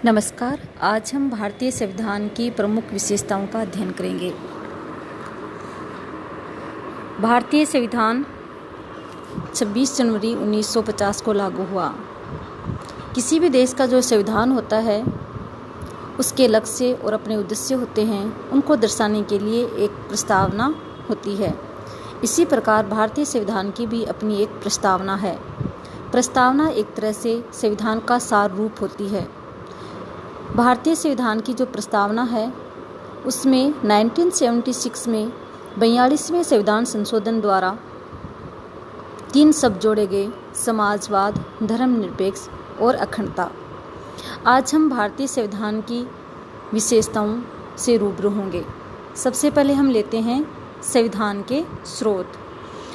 नमस्कार। आज हम भारतीय संविधान की प्रमुख विशेषताओं का अध्ययन करेंगे। भारतीय संविधान 26 जनवरी 1950 को लागू हुआ। किसी भी देश का जो संविधान होता है उसके लक्ष्य और अपने उद्देश्य होते हैं, उनको दर्शाने के लिए एक प्रस्तावना होती है। इसी प्रकार भारतीय संविधान की भी अपनी एक प्रस्तावना है। प्रस्तावना एक तरह से संविधान का सार रूप होती है। भारतीय संविधान की जो प्रस्तावना है उसमें 1976 में 42वें संविधान संशोधन द्वारा 3 शब्द जोड़े गए: समाजवाद, धर्मनिरपेक्ष और अखंडता। आज हम भारतीय संविधान की विशेषताओं से रूबरू होंगे। सबसे पहले हम लेते हैं संविधान के स्रोत,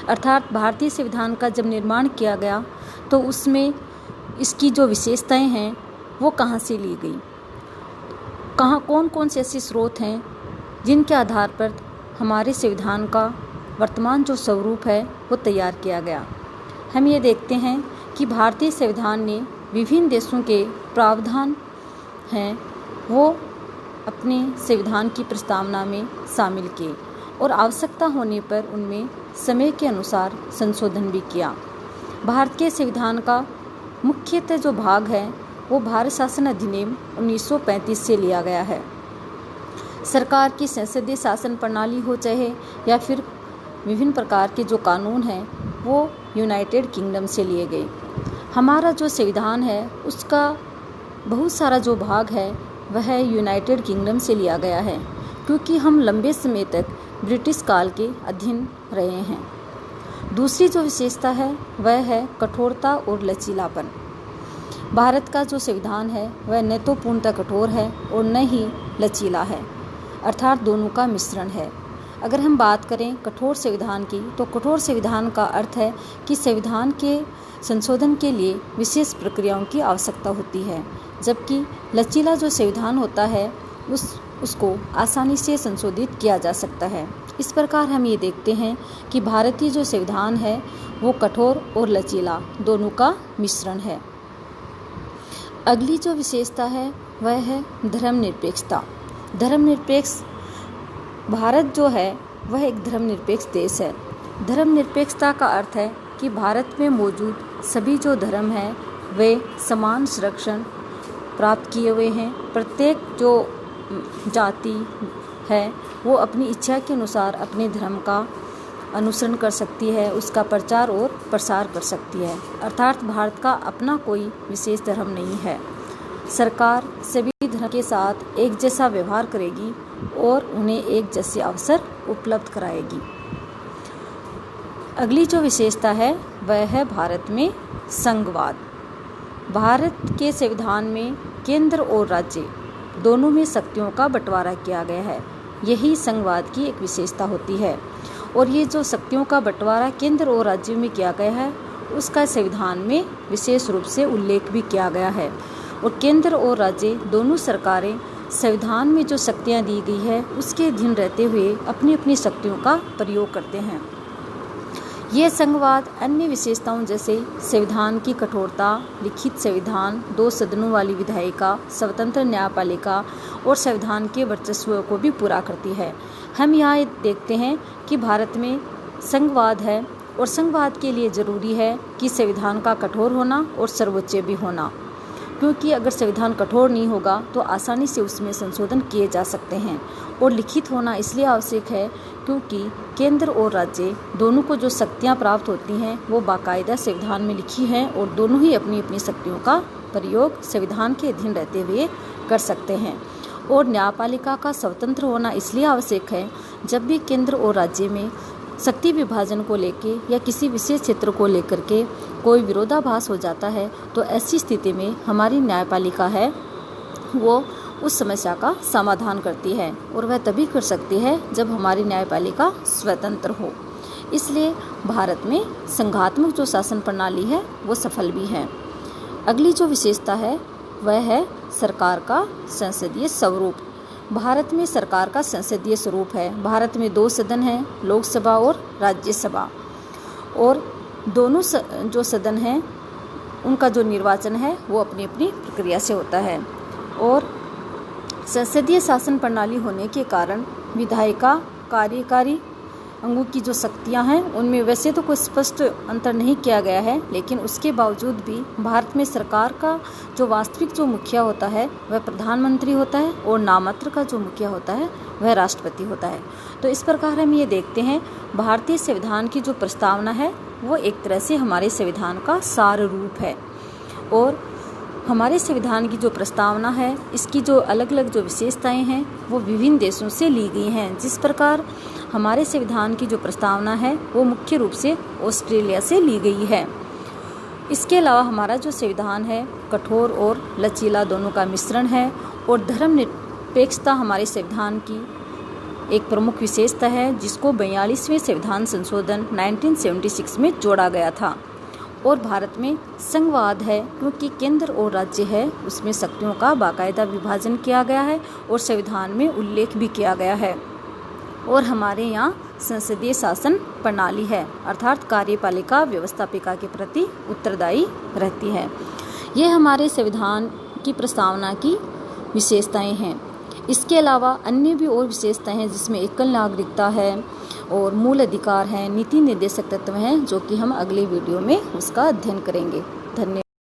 अर्थात भारतीय संविधान का जब निर्माण किया गया तो उसमें इसकी जो विशेषताएं हैं वो कहाँ से ली गई, कौन कौन से ऐसे स्रोत हैं जिनके आधार पर हमारे संविधान का वर्तमान जो स्वरूप है वो तैयार किया गया। हम ये देखते हैं कि भारतीय संविधान ने विभिन्न देशों के प्रावधान हैं वो अपने संविधान की प्रस्तावना में शामिल किए और आवश्यकता होने पर उनमें समय के अनुसार संशोधन भी किया। भारत के संविधान का मुख्यतः जो भाग है वो भारत शासन अधिनियम 1935 से लिया गया है। सरकार की संसदीय शासन प्रणाली हो चाहे या फिर विभिन्न प्रकार के जो कानून हैं वो यूनाइटेड किंगडम से लिए गए। हमारा जो संविधान है उसका बहुत सारा जो भाग है वह यूनाइटेड किंगडम से लिया गया है, क्योंकि हम लंबे समय तक ब्रिटिश काल के अधीन रहे हैं। दूसरी जो विशेषता है वह है कठोरता और लचीलापन। भारत का जो संविधान है वह न तो पूर्णतः कठोर है और न ही लचीला है, अर्थात दोनों का मिश्रण है। अगर हम बात करें कठोर संविधान की, तो कठोर संविधान का अर्थ है कि संविधान के संशोधन के लिए विशेष प्रक्रियाओं की आवश्यकता होती है, जबकि लचीला जो संविधान होता है उसको आसानी से संशोधित किया जा सकता है। इस प्रकार हम ये देखते हैं कि भारतीय जो संविधान है वो कठोर और लचीला दोनों का मिश्रण है। अगली जो विशेषता है वह है धर्मनिरपेक्षता। धर्मनिरपेक्ष भारत जो है वह एक धर्मनिरपेक्ष देश है। धर्मनिरपेक्षता का अर्थ है कि भारत में मौजूद सभी जो धर्म हैं वे समान संरक्षण प्राप्त किए हुए हैं। प्रत्येक जो जाति है वो अपनी इच्छा के अनुसार अपने धर्म का अनुसरण कर सकती है, उसका प्रचार और प्रसार कर सकती है। अर्थात भारत का अपना कोई विशेष धर्म नहीं है। सरकार सभी धर्म के साथ एक जैसा व्यवहार करेगी और उन्हें एक जैसे अवसर उपलब्ध कराएगी। अगली जो विशेषता है वह है भारत में संघवाद। भारत के संविधान में केंद्र और राज्य दोनों में शक्तियों का बंटवारा किया गया है। यही संघवाद की एक विशेषता होती है। और ये जो शक्तियों का बंटवारा केंद्र और राज्यों में किया गया है उसका संविधान में विशेष रूप से उल्लेख भी किया गया है। और केंद्र और राज्य दोनों सरकारें संविधान में जो शक्तियाँ दी गई है उसके अधीन रहते हुए अपनी अपनी शक्तियों का प्रयोग करते हैं। ये संघवाद अन्य विशेषताओं जैसे संविधान की कठोरता, लिखित संविधान, 2 सदनों वाली विधायिका, स्वतंत्र न्यायपालिका और संविधान के वर्चस्व को भी पूरा करती है। हम यहाँ देखते हैं कि भारत में संघवाद है और संघवाद के लिए ज़रूरी है कि संविधान का कठोर होना और सर्वोच्च भी होना, क्योंकि अगर संविधान कठोर नहीं होगा तो आसानी से उसमें संशोधन किए जा सकते हैं। और लिखित होना इसलिए आवश्यक है क्योंकि केंद्र और राज्य दोनों को जो शक्तियाँ प्राप्त होती हैं वो बाकायदा संविधान में लिखी हैं और दोनों ही अपनी अपनी शक्तियों का प्रयोग संविधान के अधीन रहते हुए कर सकते हैं। और न्यायपालिका का स्वतंत्र होना इसलिए आवश्यक है जब भी केंद्र और राज्य में शक्ति विभाजन को लेके या किसी विशेष क्षेत्र को लेकर के कोई विरोधाभास हो जाता है तो ऐसी स्थिति में हमारी न्यायपालिका है वो उस समस्या का समाधान करती है, और वह तभी कर सकती है जब हमारी न्यायपालिका स्वतंत्र हो। इसलिए भारत में संघात्मक जो शासन प्रणाली है वो सफल भी है। अगली जो विशेषता है वह है सरकार का संसदीय स्वरूप। भारत में सरकार का संसदीय स्वरूप है। भारत में 2 सदन हैं, लोकसभा और राज्यसभा, और दोनों जो सदन हैं उनका जो निर्वाचन है वो अपनी अपनी प्रक्रिया से होता है। और संसदीय शासन प्रणाली होने के कारण विधायिका कार्यकारी अंगों की जो शक्तियां हैं उनमें वैसे तो कोई स्पष्ट अंतर नहीं किया गया है, लेकिन उसके बावजूद भी भारत में सरकार का जो वास्तविक जो मुखिया होता है वह प्रधानमंत्री होता है और नाममात्र का जो मुखिया होता है वह राष्ट्रपति होता है। तो इस प्रकार हम ये देखते हैं भारतीय संविधान की जो प्रस्तावना है वो एक तरह से हमारे संविधान का सार रूप है। और हमारे संविधान की जो प्रस्तावना है इसकी जो अलग अलग जो विशेषताएं हैं वो विभिन्न देशों से ली गई हैं। जिस प्रकार हमारे संविधान की जो प्रस्तावना है वो मुख्य रूप से ऑस्ट्रेलिया से ली गई है। इसके अलावा हमारा जो संविधान है कठोर और लचीला दोनों का मिश्रण है और धर्मनिरपेक्षता हमारे संविधान की एक प्रमुख विशेषता है, जिसको 42वें संविधान संशोधन 1976 में जोड़ा गया था। और भारत में संघवाद है, क्योंकि केंद्र और राज्य है उसमें शक्तियों का बाकायदा विभाजन किया गया है और संविधान में उल्लेख भी किया गया है। और हमारे यहाँ संसदीय शासन प्रणाली है, अर्थात कार्यपालिका व्यवस्थापिका के प्रति उत्तरदायी रहती है। ये हमारे संविधान की प्रस्तावना की विशेषताएं हैं। इसके अलावा अन्य भी और विशेषताएं हैं, जिसमें एकल नागरिकता है और मूल अधिकार हैं, नीति निर्देशक तत्व हैं, जो कि हम अगले वीडियो में उसका अध्ययन करेंगे। धन्यवाद।